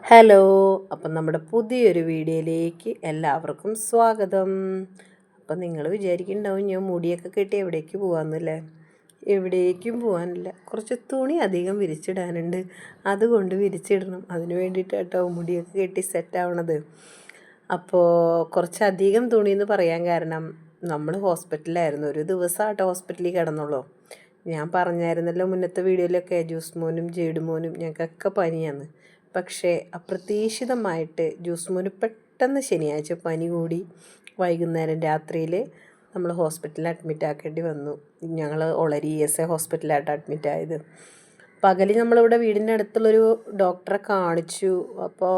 Hello. അപ്പം നമ്മുടെ പുതിയൊരു വീഡിയോയിലേക്ക് എല്ലാവർക്കും സ്വാഗതം. അപ്പം നിങ്ങൾ വിചാരിക്കുന്നുണ്ടാവും ഞാൻ മുടിയൊക്കെ കെട്ടി എവിടേക്ക് പോകാമെന്നല്ലേ. എവിടേക്കും പോകാനില്ല, കുറച്ച് തുണി അധികം വിരിച്ചിടാനുണ്ട്. അതുകൊണ്ട് വിരിച്ചിടണം. അതിന് വേണ്ടിയിട്ടാട്ടോ മുടിയൊക്കെ കെട്ടി സെറ്റാവണത്. അപ്പോൾ കുറച്ചധികം തുണി എന്ന് പറയാൻ കാരണം നമ്മൾ ഹോസ്പിറ്റലിലായിരുന്നു. ഒരു ദിവസമാട്ടോ ഹോസ്പിറ്റലിൽ കിടന്നുള്ളൂ. ഞാൻ പറഞ്ഞായിരുന്നല്ലോ മുന്നത്തെ വീഡിയോയിലൊക്കെ ജ്യൂസ് മോനും ജേഡ് മോനും ഞങ്ങൾക്കൊക്കെ പനിയാണ്. പക്ഷേ അപ്രതീക്ഷിതമായിട്ട് ജ്യൂസ് മോന് പെട്ടെന്ന് ശനിയാഴ്ച പനി കൂടി വൈകുന്നേരം രാത്രിയിൽ നമ്മൾ ഹോസ്പിറ്റലിൽ അഡ്മിറ്റ് ആക്കേണ്ടി വന്നു. ഞങ്ങൾ ഒളരി ESA ഹോസ്പിറ്റലായിട്ട് അഡ്മിറ്റ് ആയത്. പകൽ നമ്മളിവിടെ വീടിൻ്റെ അടുത്തുള്ളൊരു ഡോക്ടറെ കാണിച്ചു. അപ്പോൾ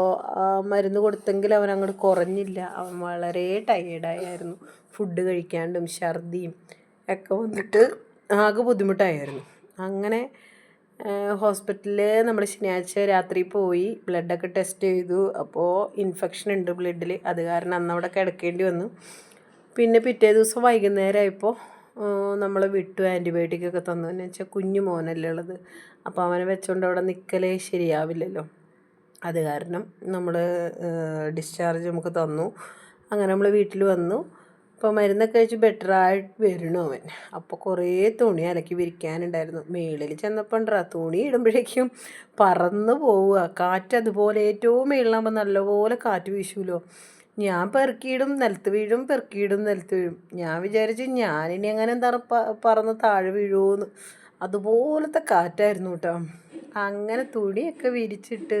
മരുന്ന് കൊടുത്തെങ്കിൽ അവൻ അങ്ങോട്ട് കുറഞ്ഞില്ല. അവൻ വളരെ ടയേർഡായിരുന്നു. ഫുഡ് കഴിക്കാണ്ടും ഛർദിയും ഒക്കെ വന്നിട്ട് ആകെ ബുദ്ധിമുട്ടായിരുന്നു. അങ്ങനെ ഹോസ്പിറ്റലിൽ നമ്മൾ ശനിയാഴ്ച രാത്രി പോയി ബ്ലഡൊക്കെ ടെസ്റ്റ് ചെയ്തു. അപ്പോൾ ഇൻഫെക്ഷൻ ഉണ്ട് ബ്ലഡിൽ. അത് കാരണം അന്നവിടെ കിടക്കേണ്ടി വന്നു. പിന്നെ പിറ്റേ ദിവസം വൈകുന്നേരമായപ്പോൾ നമ്മൾ വിട്ടു. ആൻറ്റിബയോട്ടിക്കൊക്കെ തന്നു. എന്ന് വെച്ചാൽ കുഞ്ഞു മോനല്ലേ ഉള്ളത്. അപ്പോൾ അവനെ വെച്ചുകൊണ്ട് അവിടെ നിൽക്കലേ ശരിയാവില്ലല്ലോ. അത് കാരണം നമ്മൾ ഡിസ്ചാർജ് നമുക്ക് തന്നു. അങ്ങനെ നമ്മൾ വീട്ടിൽ വന്നു. അപ്പോൾ മരുന്നൊക്കെ കഴിച്ച് ബെറ്ററായിട്ട് വരണു അവൻ. അപ്പോൾ കുറേ തുണി അലക്കി വിരിക്കാനുണ്ടായിരുന്നു. മേളിൽ ചെന്നപ്പോൾ തുണി ഇടുമ്പോഴേക്കും പറന്ന് പോവുക. കാറ്റ് അതുപോലെ ഏറ്റവും മേളിലാകുമ്പോൾ നല്ലപോലെ കാറ്റ് വീശുമല്ലോ. ഞാൻ പെറുക്കിയിടും നിലത്ത് വീഴും, പെറുക്കിയിടും നിലത്ത് വീഴും. ഞാൻ വിചാരിച്ചു ഞാനിനി അങ്ങനെ എന്താണ് പറന്ന് താഴെ വീഴുമോയെന്ന്. അതുപോലത്തെ കാറ്റായിരുന്നു കേട്ടോ. അങ്ങനെ തുണിയൊക്കെ വിരിച്ചിട്ട്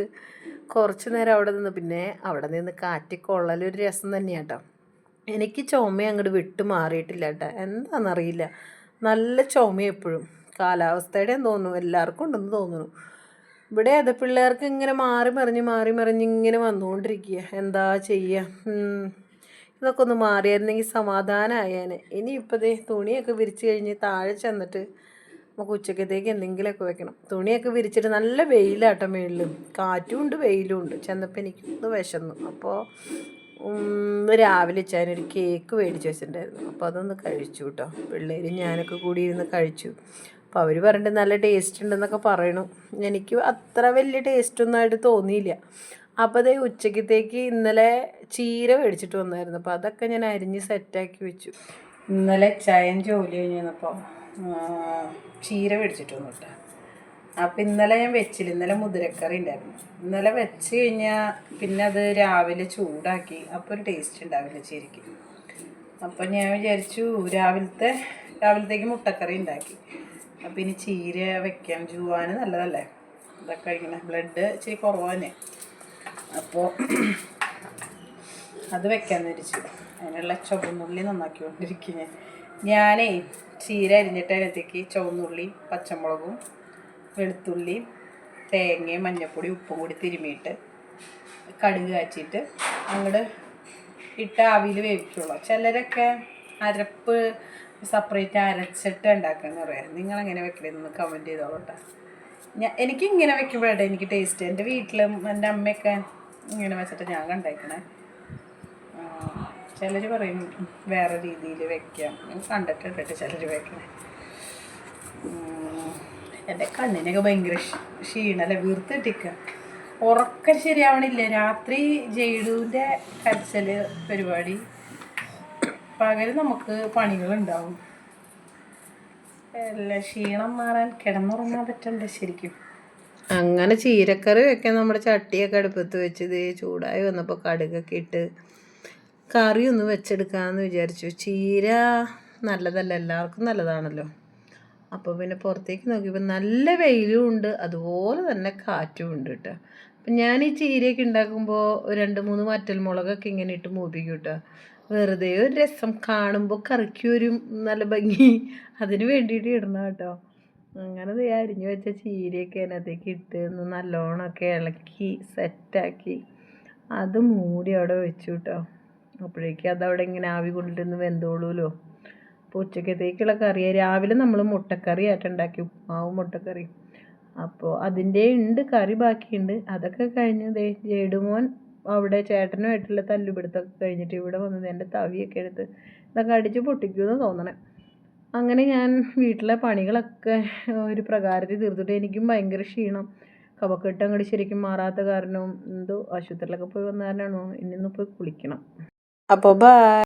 കുറച്ച് നേരം അവിടെ നിന്ന്, പിന്നെ അവിടെ നിന്ന് കാറ്റ് കൊള്ളലൊരു രസം തന്നെയാണ് കേട്ടോ. എനിക്ക് ചുമ അങ്ങോട്ട് വിട്ട് മാറിയിട്ടില്ല കേട്ടോ. എന്താണെന്നറിയില്ല, നല്ല ചുമ എപ്പോഴും. കാലാവസ്ഥയുടെ തോന്നുന്നു, എല്ലാവർക്കും ഉണ്ടെന്ന് തോന്നുന്നു. ഇവിടെ അത് പിള്ളേർക്ക് ഇങ്ങനെ മാറി മറിഞ്ഞ് ഇങ്ങനെ വന്നുകൊണ്ടിരിക്കുക. എന്താ ചെയ്യുക? ഇതൊക്കെ ഒന്ന് മാറിയായിരുന്നെങ്കിൽ സമാധാനമായേനെ. ഇനിയിപ്പോൾ ദേ തുണിയൊക്കെ വിരിച്ച് കഴിഞ്ഞ് താഴെ ചെന്നിട്ട് നമുക്ക് ഉച്ചക്കത്തേക്ക് എന്തെങ്കിലുമൊക്കെ വെക്കണം. തുണിയൊക്കെ വിരിച്ചിട്ട് നല്ല വെയിലാട്ടോ മേളിലും. കാറ്റും ഉണ്ട് വെയിലും ഉണ്ട്. ചെന്നപ്പോൾ എനിക്കൊന്ന് വിശന്നു. അപ്പോൾ രാവിലെ ഒരു കേക്ക് മേടിച്ച് വെച്ചിട്ടുണ്ടായിരുന്നു. അപ്പോൾ അതൊന്ന് കഴിച്ചു കേട്ടോ. പിള്ളേരും ഞാനൊക്കെ കൂടി ഇരുന്ന് കഴിച്ചു. അപ്പോൾ അവർ പറഞ്ഞിട്ട് നല്ല ടേസ്റ്റ് ഉണ്ടെന്നൊക്കെ പറയണു. എനിക്ക് അത്ര വലിയ ടേസ്റ്റൊന്നും ആയിട്ട് തോന്നിയില്ല. അപ്പോൾ അതേ ഉച്ചക്കത്തേക്ക് ഇന്നലെ ചീര മേടിച്ചിട്ട് വന്നായിരുന്നു. അപ്പോൾ അതൊക്കെ ഞാൻ അരിഞ്ഞ് സെറ്റാക്കി വെച്ചു. ഇന്നലെ ചായയും ജോലി കഴിഞ്ഞ് വന്നപ്പോൾ ചീര മേടിച്ചിട്ട് വന്നു കേട്ടോ. അപ്പം ഇന്നലെ ഞാൻ വെച്ചില്ല. ഇന്നലെ മുതിരക്കറി ഉണ്ടായിരുന്നു. ഇന്നലെ വെച്ച് കഴിഞ്ഞാൽ പിന്നെ അത് രാവിലെ ചൂടാക്കി. അപ്പോൾ ഒരു ടേസ്റ്റ് ഉണ്ടാവില്ല ചീരയ്ക്ക്. അപ്പം ഞാൻ വിചാരിച്ചു രാവിലത്തേക്ക് മുട്ടക്കറി ഉണ്ടാക്കി. അപ്പം ഇനി ചീര വെക്കാം. ജൂവാന് നല്ലതല്ലേ ഇതൊക്കെ കഴിക്കണേ. ബ്ലഡ് ഇച്ചിരി കുറവാനെ. അപ്പോൾ അത് വെക്കാമെന്ന് വിചാരിച്ചു. അതിനുള്ള ചുവന്നുള്ളി നന്നാക്കിക്കൊണ്ടിരിക്കുക. ഞാനേ ചീര അരിഞ്ഞിട്ട് അതിനകത്തേക്ക് ചുവന്നുള്ളി, പച്ചമുളകും, വെളുത്തുള്ളി, തേങ്ങയും മഞ്ഞൾപ്പൊടി ഉപ്പും കൂടി തിരുമിയിട്ട് കടുക് കാച്ചിട്ട് അങ്ങോട്ട് ഇട്ട് ആവിയിൽ വേവിക്കുള്ളൂ. ചിലരൊക്കെ അരപ്പ് സെപ്പറേറ്റ് അരച്ചിട്ട് ഉണ്ടാക്കുകയെന്ന് പറയാം. നിങ്ങളെങ്ങനെ വെക്കണമെന്ന് കമൻറ്റ് ചെയ്തോളൂ കേട്ടോ. എനിക്കിങ്ങനെ വെക്കുമ്പോഴാണ് എനിക്ക് ടേസ്റ്റ്. എൻ്റെ വീട്ടിലും എൻ്റെ അമ്മയൊക്കെ ഇങ്ങനെ വെച്ചിട്ട് ഞാൻ കണ്ടേക്കണേ. ചിലർ പറയും വേറെ രീതിയിൽ വെക്കാം. കണ്ടിട്ടുണ്ട് ചിലർ വെക്കണേ. എൻ്റെ കണ്ണിനൊക്കെ ഭയങ്കര ക്ഷീണമല്ലേ, വീർത്തിട്ടിക്കുക. ഉറക്കം ശരിയാവണില്ല. രാത്രി ജെയ്ഡുവിൻ്റെ കരച്ചൽ പരിപാടി. പകൽ നമുക്ക് പണികളുണ്ടാവും. എല്ലാം ക്ഷീണം മാറാൻ കിടന്നുറങ്ങാൻ പറ്റണ്ടേ ശരിക്കും. അങ്ങനെ ചീരക്കറി വെക്കാൻ നമ്മുടെ ചട്ടിയൊക്കെ അടുപ്പത്ത് വെച്ചത് ചൂടായി വന്നപ്പോൾ കടുകൊക്കെ ഇട്ട് കറി ഒന്ന് വെച്ചെടുക്കാമെന്ന് വിചാരിച്ചു. ചീര നല്ലതല്ല, എല്ലാവർക്കും നല്ലതാണല്ലോ. അപ്പോൾ പിന്നെ പുറത്തേക്ക് നോക്കിയപ്പോൾ നല്ല വെയിലും ഉണ്ട്, അതുപോലെ തന്നെ കാറ്റും ഉണ്ട് കേട്ടോ. അപ്പം ഞാൻ ഈ ചീരയൊക്കെ ഉണ്ടാക്കുമ്പോൾ 2-3 വറ്റൽമുളകൊക്കെ ഇങ്ങനെ ഇട്ട് മൂപ്പിക്കും കേട്ടോ. വെറുതെ ഒരു രസം, കാണുമ്പോൾ കറിക്ക് ഒരു നല്ല ഭംഗി, അതിന് വേണ്ടിയിട്ട് ഇടണം കേട്ടോ. അങ്ങനെ അരിഞ്ഞു വെച്ച ചീരയൊക്കെ അതിനകത്തേക്ക് ഇട്ട് നല്ലോണമൊക്കെ ഇളക്കി സെറ്റാക്കി അത് മൂടി അവിടെ വെച്ചു കേട്ടോ. അപ്പോഴേക്കും അതവിടെ ഇങ്ങനെ ആവി കൊണ്ടിരുന്ന് വെന്തോളൂല്ലോ. അപ്പോൾ ഉച്ചക്കത്തേക്കുള്ള കറി രാവിലെ നമ്മൾ മുട്ടക്കറി ആയിട്ട് ഉണ്ടാക്കി, ഉപ്പുമാവും മുട്ടക്കറി. അപ്പോൾ അതിൻ്റെ ഉണ്ട്, കറി ബാക്കിയുണ്ട്. അതൊക്കെ കഴിഞ്ഞ് ജേഡുമോൻ അവിടെ ചേട്ടനുമായിട്ടുള്ള തല്ലുപിടുത്തൊക്കെ കഴിഞ്ഞിട്ട് ഇവിടെ വന്നത് എൻ്റെ തവിയൊക്കെ എടുത്ത് ഇതൊക്കെ അടിച്ച് പൊട്ടിക്കുമെന്ന് തോന്നണേ. അങ്ങനെ ഞാൻ വീട്ടിലെ പണികളൊക്കെ ഒരു പ്രകാരത്തിൽ തീർത്തിട്ട് എനിക്കും ഭയങ്കര ക്ഷീണം. കഫക്കെട്ട് അങ്ങോട്ട് ശരിക്കും മാറാത്ത കാരണവും എന്തോ ആശുപത്രിയിലൊക്കെ പോയി വന്ന കാരണമാണോ ഇനിയൊന്ന് പോയി കുളിക്കണം. അപ്പോൾ ബൈ.